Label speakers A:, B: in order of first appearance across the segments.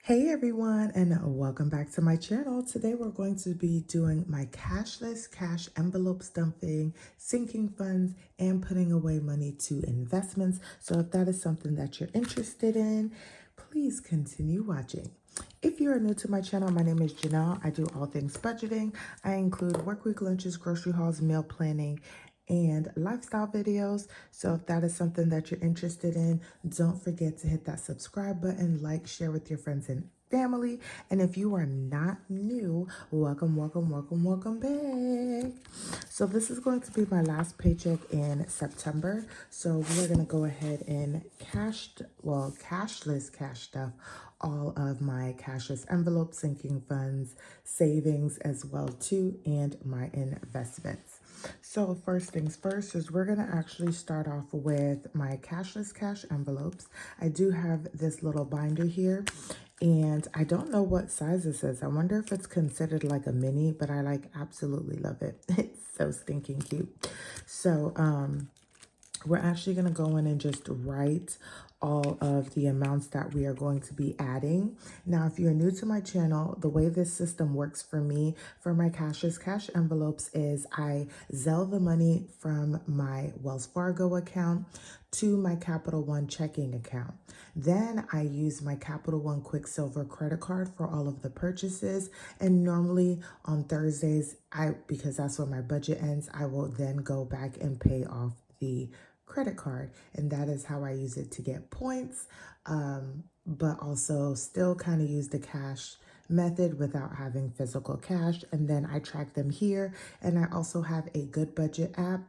A: Hey everyone, and welcome back to my channel. Today we're going to be doing my cashless cash envelope stuffing, sinking funds, and putting away money to investments. So if that is something that you're interested in, please continue watching. If you are new to my channel, my name is Janelle. I do all things budgeting. I include work week lunches, grocery hauls, meal planning, and lifestyle videos. So if that is something that you're interested in, don't forget to hit that subscribe button, like, share with your friends and family. And if you are not new, welcome, welcome, welcome, welcome back. So this is going to be my last paycheck in September. So we're going to go ahead and cashless cash stuff all of my cashless envelopes, sinking funds, savings as well too, and my investments. So first things first is we're going to actually start off with my cashless cash envelopes. I do have this little binder here and I don't know what size this is. I wonder if it's considered like a mini, but I absolutely love it. It's so stinking cute. So we're actually going to go in and just write all of the amounts that we are going to be adding. Now, if you're new to my channel, the way this system works for me for my cashless cash envelopes is I Zelle the money from my Wells Fargo account to my Capital One checking account. Then I use my Capital One Quicksilver credit card for all of the purchases. And normally on Thursdays, because that's when my budget ends, I will then go back and pay off the credit card, and that is how I use it to get points, but also still kind of use the cash method without having physical cash. And then I track them here, and I also have a Good Budget app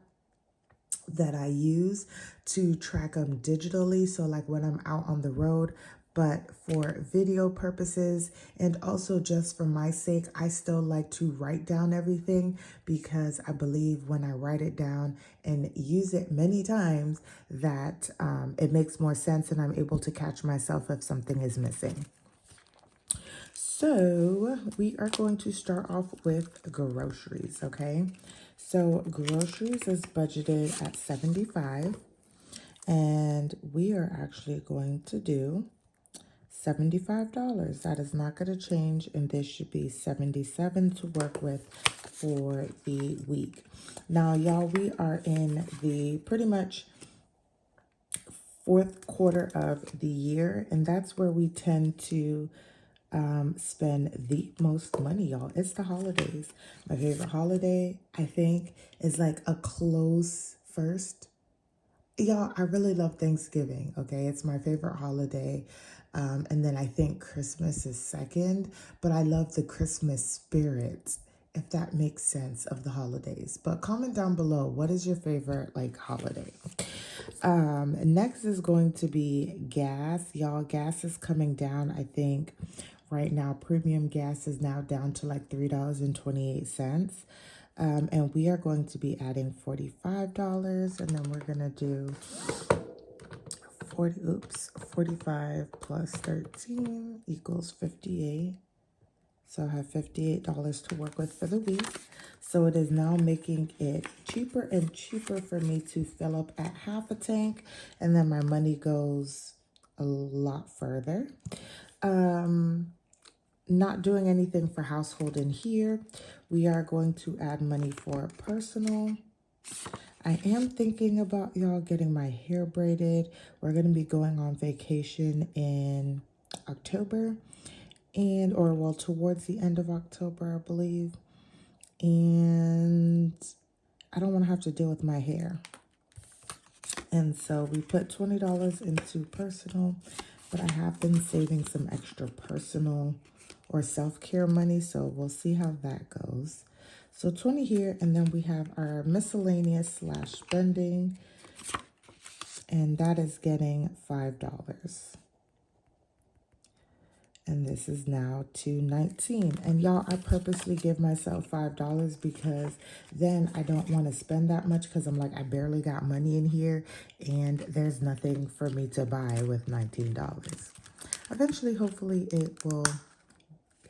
A: that I use to track them digitally. So like when I'm out on the road, but for video purposes and also just for my sake, I still like to write down everything because I believe when I write it down and use it many times that it makes more sense and I'm able to catch myself if something is missing. So we are going to start off with groceries, okay? So groceries is budgeted at 75, and we are actually going to do $75. That is not going to change, and this should be 77 to work with for the week. Now, y'all, we are in the pretty much fourth quarter of the year, and that's where we tend to spend the most money, y'all. It's the holidays. My favorite holiday, I think, is like a close first. Y'all, I really love Thanksgiving, okay? It's my favorite holiday. And then I think Christmas is second, but I love the Christmas spirit, if that makes sense, of the holidays. But comment down below, what is your favorite like holiday? Next is going to be gas. Y'all, gas is coming down, I think. Right now, premium gas is now down to like $3.28. And we are going to be adding $45, and then we're gonna do 45 plus 13 equals 58. So I have $58 to work with for the week. So it is now making it cheaper and cheaper for me to fill up at half a tank, and then my money goes a lot further. Not doing anything for household in here. We are going to add money for personal. I am thinking about y'all getting my hair braided. We're going to be going on vacation in October or well, towards the end of October, I believe. And I don't want to have to deal with my hair. And so we put $20 into personal, but I have been saving some extra personal or self-care money, so we'll see how that goes. So 20 here, and then we have our miscellaneous slash spending, and that is getting $5. And this is now $2.19. And y'all, I purposely give myself $5 because then I don't want to spend that much because I'm like, I barely got money in here and there's nothing for me to buy with $19. Eventually, hopefully it will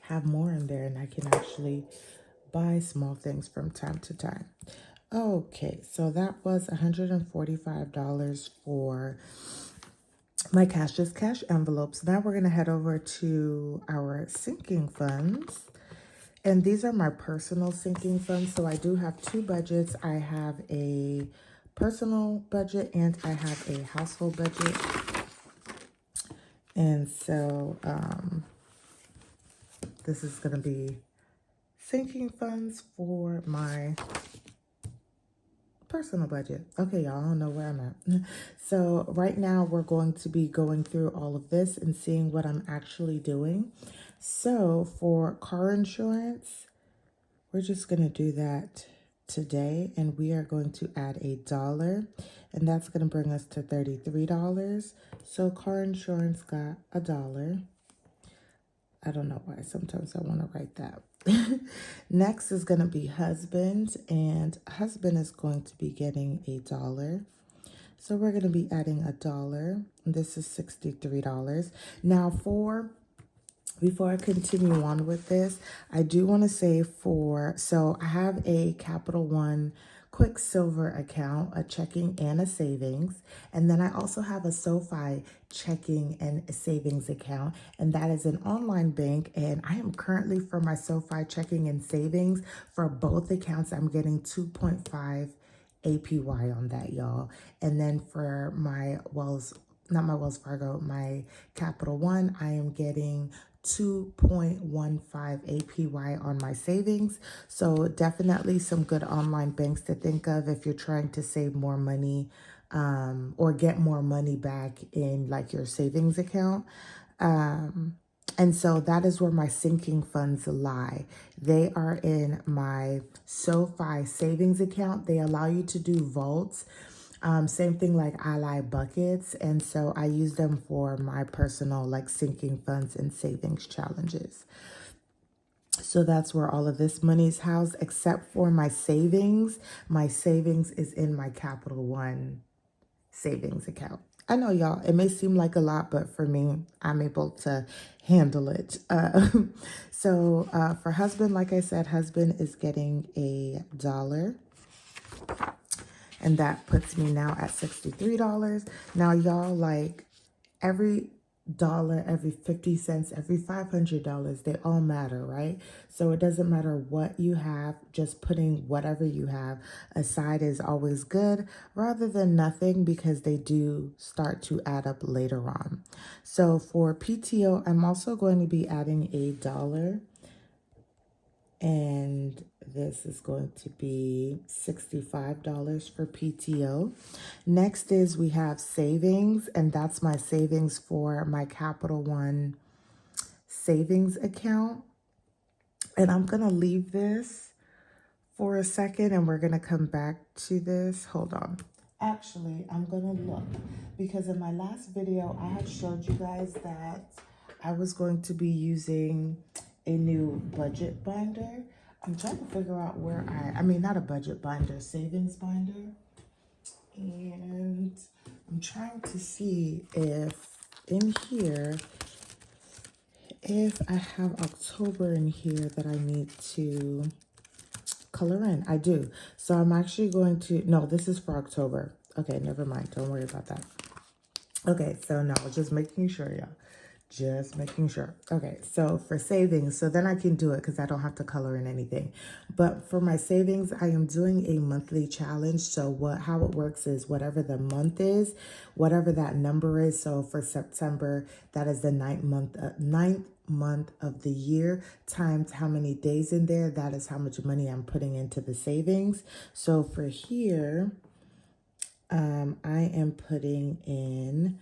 A: have more in there and I can actually buy small things from time to time. Okay, so that was $145 for my Cashless cash envelopes. Now we're going to head over to our sinking funds. And these are my personal sinking funds. So I do have two budgets. I have a personal budget and I have a household budget. And so this is going to be sinking funds for my personal budget. Okay, y'all, I don't know where I'm at. So right now we're going to be going through all of this and seeing what I'm actually doing. So for car insurance, we're just going to do that today, and we are going to add $1, and that's going to bring us to $33. So car insurance got $1. I don't know why. Sometimes I want to write that. Next is going to be husband, and husband is going to be getting $1. So we're going to be adding $1. This is $63. Now before I continue on with this, I do want to say so I have a Capital One Quicksilver account, a checking and a savings. And then I also have a SoFi checking and savings account, and that is an online bank. And I am currently, for my SoFi checking and savings, for both accounts, I'm getting 2.5 APY on that, y'all. And then for my not my Wells Fargo, my Capital One, I am getting 2.15 APY on my savings. So definitely some good online banks to think of if you're trying to save more money or get more money back in like your savings account. And so that is where my sinking funds lie. They are in my SoFi savings account. They allow you to do vaults. Same thing like Ally buckets. And so I use them for my personal like sinking funds and savings challenges. So that's where all of this money is housed, except for my savings. My savings is in my Capital One savings account. I know, y'all, it may seem like a lot, but for me, I'm able to handle it. So for husband, like I said, husband is getting $1. And that puts me now at $63. Now, y'all, like every dollar, every 50 cents, every $500, they all matter, right? So it doesn't matter what you have, just putting whatever you have aside is always good rather than nothing, because they do start to add up later on. So for PTO, I'm also going to be adding $1. And this is going to be $65 for PTO. Next is we have savings, and that's my savings for my Capital One savings account. And I'm going to leave this for a second, and we're going to come back to this. Hold on. Actually, I'm going to look, because in my last video, I had showed you guys that I was going to be using a new budget binder. I'm trying to figure out where I mean, not a budget binder, savings binder. And I'm trying to see if in here, if I have October in here that I need to color in. I do. So I'm actually going to, no, this is for October. Okay, never mind. Don't worry about that. Okay, so no, just making sure, y'all. Just making sure. Okay, so for savings, so then I can do it because I don't have to color in anything. But for my savings, I am doing a monthly challenge. So how it works is whatever the month is, whatever that number is. So for September, that is the ninth month of the year times how many days in there. That is how much money I'm putting into the savings. So for here, I am putting in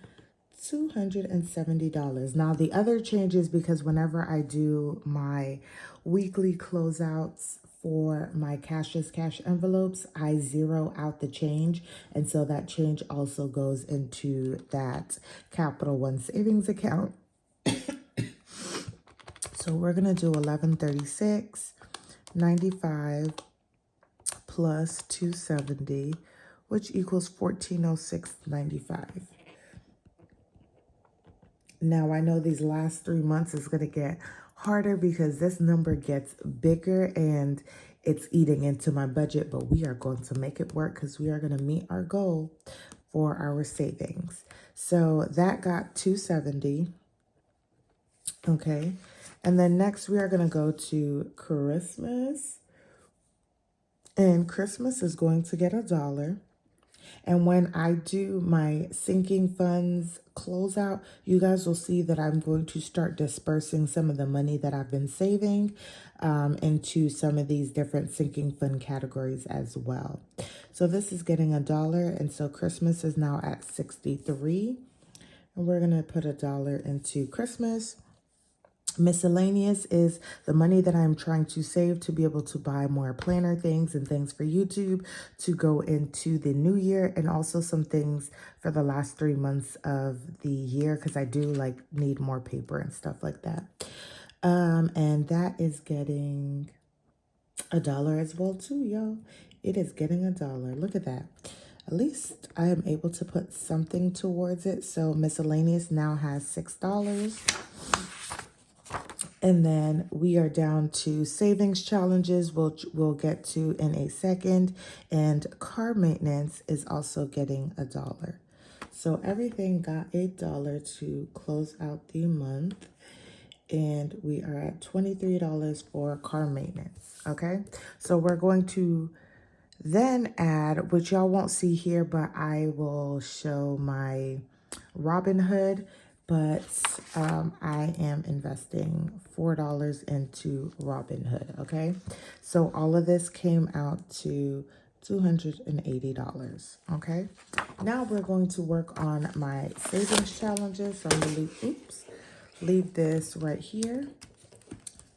A: $270. Now, the other change is because whenever I do my weekly closeouts for my Cashless cash envelopes, I zero out the change. And so that change also goes into that Capital One savings account. So we're going to do $1136.95 plus 270, which equals $1406.95. Now, I know these last 3 months is going to get harder because this number gets bigger and it's eating into my budget, but we are going to make it work because we are going to meet our goal for our savings. So that got 270. Okay. And then next we are going to go to Christmas. And Christmas is going to get $1. And when I do my sinking funds closeout, you guys will see that I'm going to start dispersing some of the money that I've been saving into some of these different sinking fund categories as well. So this is getting $1. And so Christmas is now at 63. And we're going to put $1 into Christmas. Miscellaneous is the money that I'm trying to save to be able to buy more planner things and things for YouTube to go into the new year, and also some things for the last 3 months of the year because I do like need more paper and stuff like that. And that is getting $1 as well too, y'all. It is getting $1. Look at that. At least I am able to put something towards it. So miscellaneous now has $6. And then we are down to savings challenges, which we'll get to in a second. And car maintenance is also getting $1. So everything got $1 to close out the month. And we are at $23 for car maintenance. Okay. So we're going to then add, which y'all won't see here, but I will show my Robinhood. But I am investing $4 into Robinhood, okay? So all of this came out to $280, okay? Now we're going to work on my savings challenges. So I'm going to leave this right here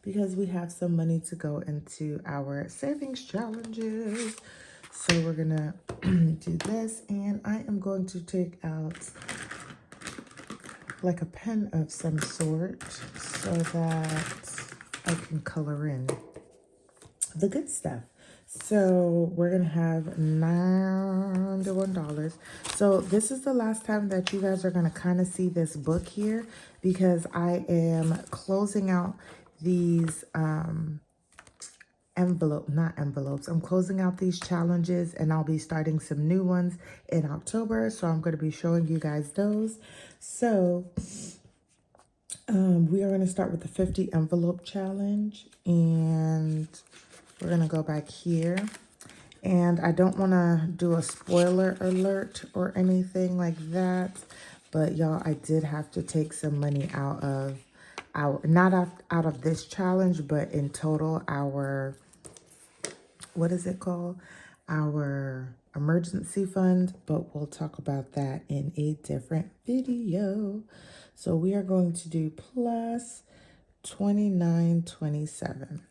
A: because we have some money to go into our savings challenges. So we're going to do this, and I am going to take out like a pen of some sort so that I can color in the good stuff. So we're going to have $91. So this is the last time that you guys are going to kind of see this book here because I am closing out these not envelopes. I'm closing out these challenges, and I'll be starting some new ones in October. So I'm going to be showing you guys those. So we are going to start with the 50 envelope challenge, and we're going to go back here. And I don't want to do a spoiler alert or anything like that, but y'all, I did have to take some money out of not out of this challenge, but in total our, what is it called? Our emergency fund, but we'll talk about that in a different video. So we are going to do plus 29.27.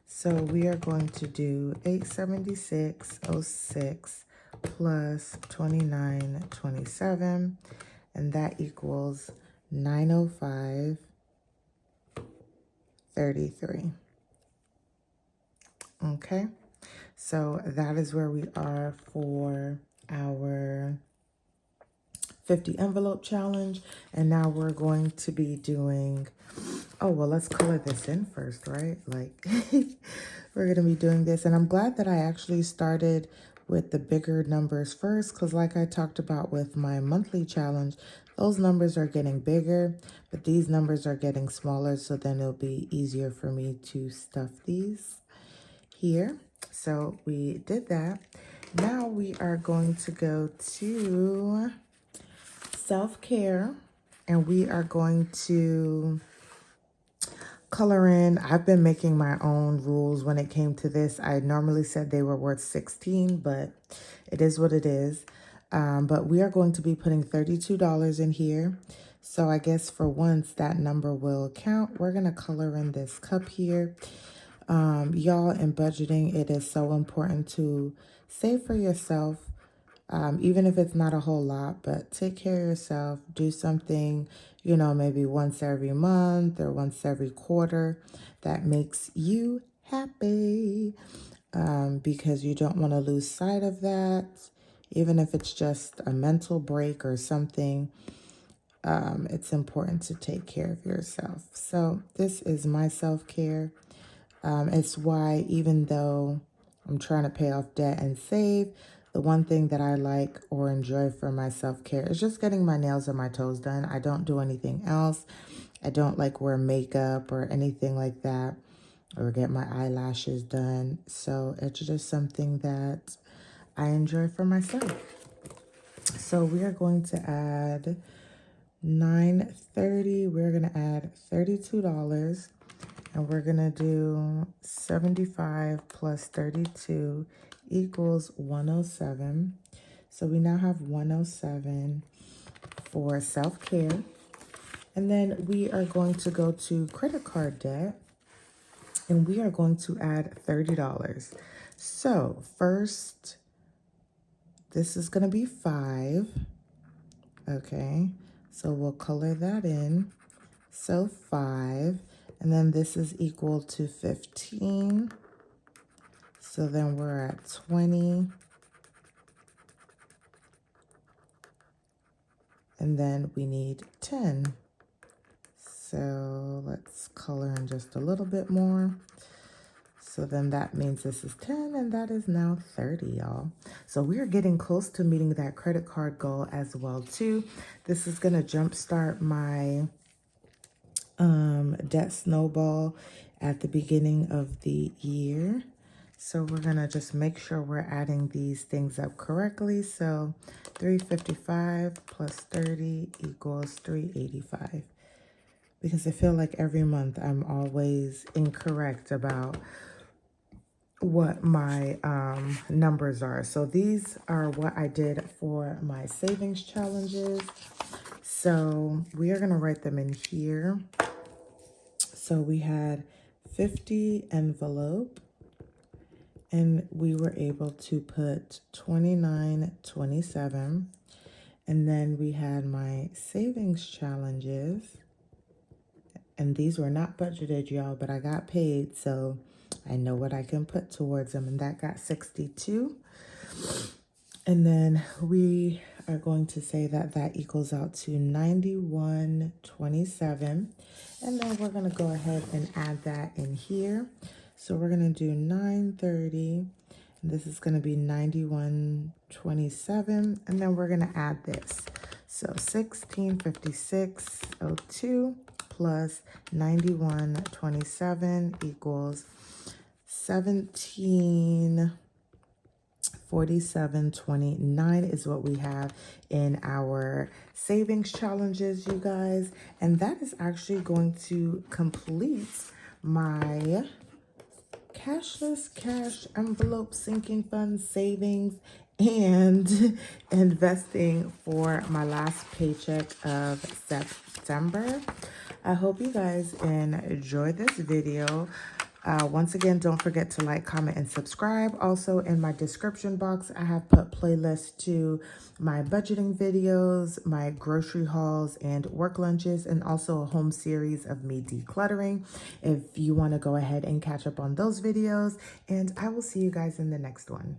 A: So we are going to do 876.06 plus 29.27, and that equals 905.33. Okay, so that is where we are for our 50 envelope challenge. And now we're going to be doing, oh, well, let's color this in first, right? Like, we're going to be doing this. And I'm glad that I actually started with the bigger numbers first, because like I talked about with my monthly challenge, those numbers are getting bigger, but these numbers are getting smaller. So then it'll be easier for me to stuff these here. So we did that. Now we are going to go to self-care, and we are going to color in. I've been making my own rules when it came to this. I normally said they were worth 16, but it is what it is. But we are going to be putting $32 in here. So I guess for once that number will count. We're going to color in this cup here. Y'all, in budgeting, it is so important to save for yourself. Even if it's not a whole lot, but take care of yourself. Do something, you know, maybe once every month or once every quarter that makes you happy, because you don't want to lose sight of that. Even if it's just a mental break or something, it's important to take care of yourself. So this is my self-care. It's why even though I'm trying to pay off debt and save, The one thing that I like or enjoy for my self-care is just getting my nails and my toes done. I don't do anything else. I don't like wear makeup or anything like that, or get my eyelashes done. So it's just something that I enjoy for myself. So we are going to add $9.30. We're going to add $32. And we're going to do 75 plus 32 equals 107. So we now have 107 for self-care. And then we are going to go to credit card debt. And we are going to add $30. So first, this is going to be 5. Okay. So we'll color that in. So 5. And then this is equal to 15. So then we're at 20. And then we need 10. So let's color in just a little bit more. So then that means this is 10 and that is now 30, y'all. So we are getting close to meeting that credit card goal as well too. This is going to jumpstart my debt snowball at the beginning of the year. So we're going to just make sure we're adding these things up correctly. So 355 plus 30 equals 385. Because I feel like every month I'm always incorrect about what my numbers are. So these are what I did for my savings challenges. So we are going to write them in here. So we had 50 envelope, and we were able to put 29.27. And then we had my savings challenges, and these were not budgeted, y'all, but I got paid, so I know what I can put towards them, and that got 62. And then we are going to say that that equals out to 91.27. And then we're going to go ahead and add that in here. So we're going to do 930. And this is going to be 91.27. And then we're going to add this. So 1656.02 plus 91.27 equals 1747.29 is what we have in our savings challenges, you guys. And that is actually going to complete my cashless cash envelope sinking fund savings and investing for my last paycheck of September. I hope you guys enjoy this video. Once again, don't forget to like, comment, and subscribe. Also, in my description box, I have put playlists to my budgeting videos, my grocery hauls, and work lunches, and also a home series of me decluttering if you want to go ahead and catch up on those videos. And I will see you guys in the next one.